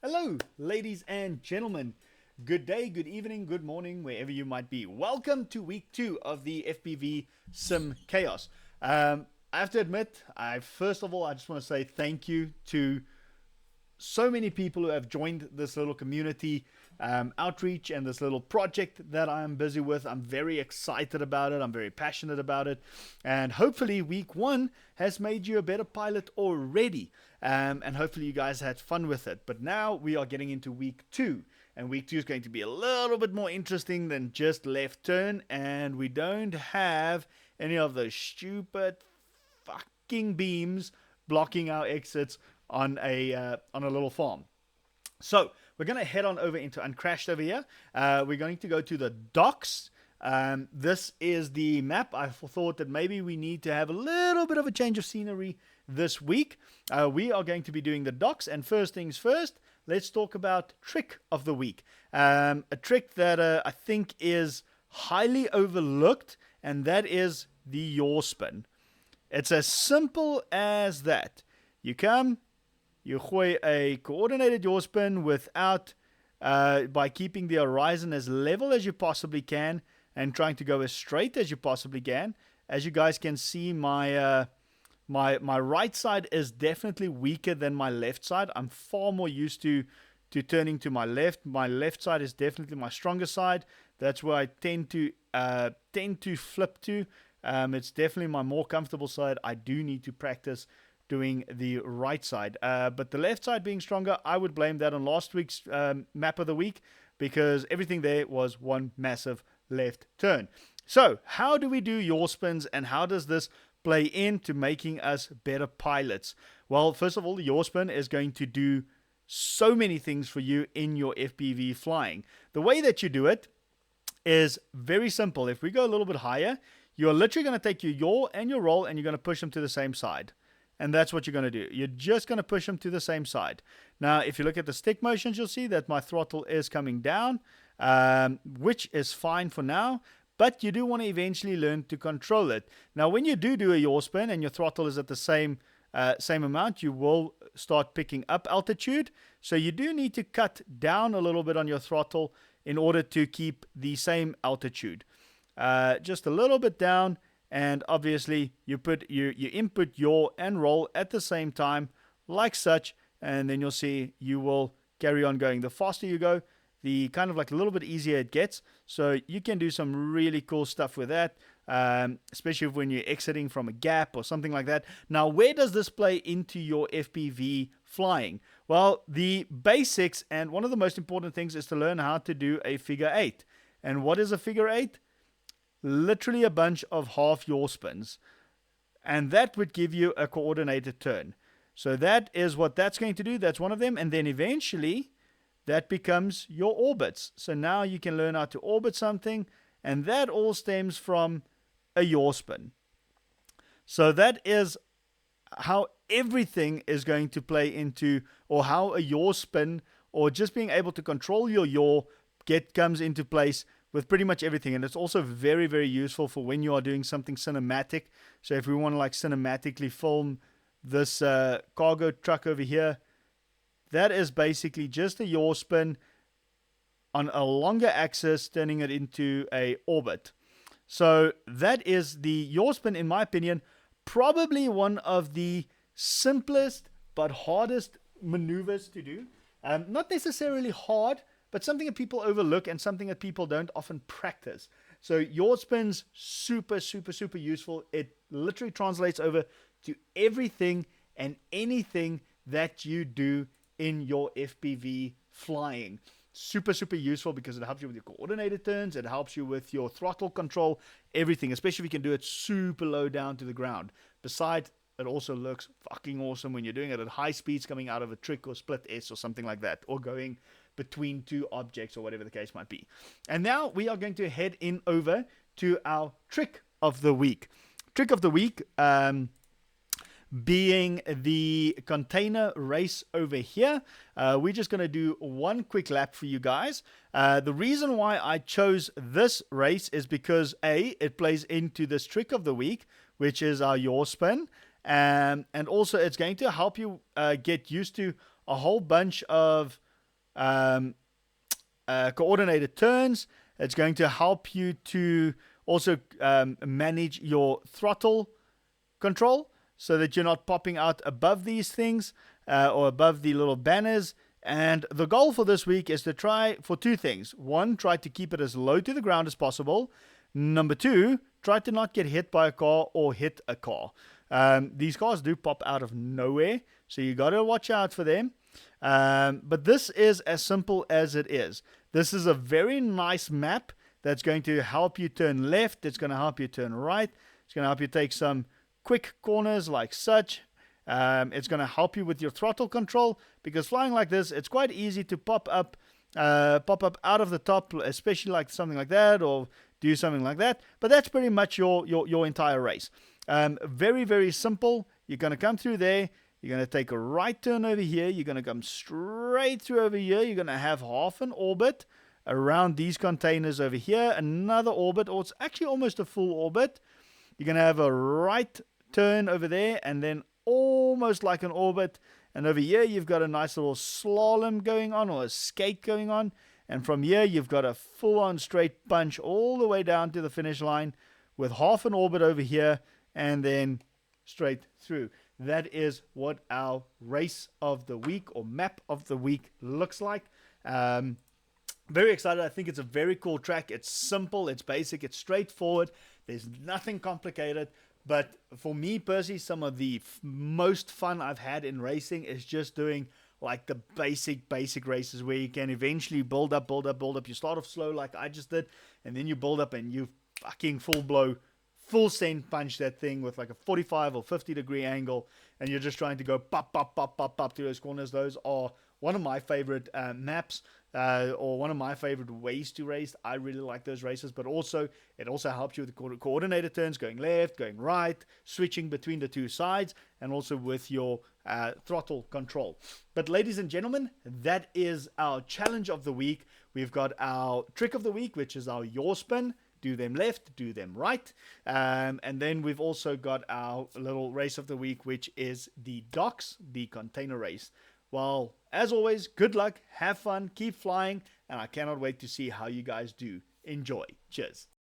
Hello, ladies and gentlemen. Good day, good evening, good morning, wherever you might be. Welcome to week 2 of the FPV Sim Chaos. I have to admit, first of all, I just want to say thank you to so many people who have joined this little community outreach and this little project that I'm busy with. I'm very excited about it. I'm very passionate about it. And hopefully week 1 has made you a better pilot already. And hopefully you guys had fun with it. But now we are getting into week 2. And week 2 is going to be a little bit more interesting than just left turn. And we don't have any of those stupid fucking beams blocking our exits on a little farm. So we're going to head on over into Uncrashed over here. We're going to go to the docks. This is the map. I thought that maybe we need to have a little bit of a change of scenery this week. We are going to be doing the docks, and first things first, let's talk about trick of the week. A trick that I think is highly overlooked, and that is the yaw spin. It's as simple as that. You come, you gooi a coordinated yaw spin without, by keeping the horizon as level as you possibly can and trying to go as straight as you possibly can. As you guys can see, my right side is definitely weaker than my left side. I'm far more used to turning to my left. My left side is definitely my stronger side. That's where I tend to flip to. It's definitely my more comfortable side. I do need to practice doing the right side. But the left side being stronger, I would blame that on last week's map of the week, because everything there was one massive left turn. So how do we do yaw spins, and how does this play into making us better pilots? Well, first of all, the yaw spin is going to do so many things for you in your FPV flying. The way that you do it is very simple. If we go a little bit higher, you're literally going to take your yaw and your roll and you're going to push them to the same side. And that's what you're going to do. You're just going to push them to the same side. Now, if you look at the stick motions, you'll see that my throttle is coming down, which is fine for now. But you do want to eventually learn to control it. Now, when you do a yaw spin and your throttle is at the same amount, you will start picking up altitude. So you do need to cut down a little bit on your throttle in order to keep the same altitude. Just a little bit down. And obviously you input yaw and roll at the same time, like such, and then you'll see you will carry on going. The faster you go, the kind of like a little bit easier it gets. So you can do some really cool stuff with that, especially when you're exiting from a gap or something like that. Now, where does this play into your FPV flying? Well, the basics, and one of the most important things is to learn how to do a figure 8. And what is a figure 8? Literally a bunch of half yaw spins, and that would give you a coordinated turn. So that is what that's going to do. That's one of them, and then eventually that becomes your orbits. So now you can learn how to orbit something, and that all stems from a yaw spin. So that is how everything is going to play into, or how a yaw spin, or just being able to control your yaw comes into place with pretty much everything. And it's also very, very useful for when you are doing something cinematic. So if we want to like cinematically film this cargo truck over here, that is basically just a yaw spin on a longer axis, turning it into a orbit. So that is the yaw spin, in my opinion, probably one of the simplest but hardest maneuvers to do. Not necessarily hard, but something that people overlook and something that people don't often practice. So yaw spin's super, super, super useful. It literally translates over to everything and anything that you do in your FPV flying. Super, super useful because it helps you with your coordinated turns. It helps you with your throttle control, everything, especially if you can do it super low down to the ground. Besides, it also looks fucking awesome when you're doing it at high speeds, coming out of a trick or split S or something like that, or going between two objects or whatever the case might be. And now we are going to head in over to our trick of the week. Trick of the week being the container race over here. We're just going to do one quick lap for you guys. The reason why I chose this race is because A, it plays into this trick of the week, which is our yaw spin. And also it's going to help you get used to a whole bunch of um, coordinated turns. It's going to help you to also manage your throttle control so that you're not popping out above these things or above the little banners. And the goal for this week is to try for two things. One, try to keep it as low to the ground as possible. Number two, try to not get hit by a car or hit a car. These cars do pop out of nowhere, so you got to watch out for them. But this is as simple as it is. This is a very nice map that's going to help you turn left. It's going to help you turn right. It's going to help you take some quick corners like such. It's going to help you with your throttle control, because flying like this, it's quite easy to pop up out of the top, especially like something like that, or do something like that. But that's pretty much your entire race. Very, very simple. You're going to come through there. You're going to take a right turn over here. You're going to come straight through over here. You're going to have half an orbit around these containers over here. Another orbit, or it's actually almost a full orbit. You're going to have a right turn over there, and then almost like an orbit. And over here, you've got a nice little slalom going on, or a skate going on. And from here, you've got a full-on straight punch all the way down to the finish line with half an orbit over here, and then straight through. That is what our race of the week or map of the week looks like. Very excited. I think it's a very cool track. It's simple, it's basic, it's straightforward. There's nothing complicated. But for me personally, some of the most fun I've had in racing is just doing like the basic races where you can eventually build up. You start off slow like I just did, and then you build up and you fucking full send punch that thing with like a 45 or 50 degree angle, and you're just trying to go pop through those corners. Those are one of my favorite maps, or one of my favorite ways to race. I really like those races, but also it also helps you with the coordinated turns, going left, going right, switching between the two sides, and also with your throttle control. But ladies and gentlemen, that is our challenge of the week. We've got our trick of the week, which is our Yaw Spin. Do them left, do them right. And then we've also got our little race of the week, which is the docks, the container race. Well, as always, good luck, have fun, keep flying, and I cannot wait to see how you guys do. Enjoy. Cheers.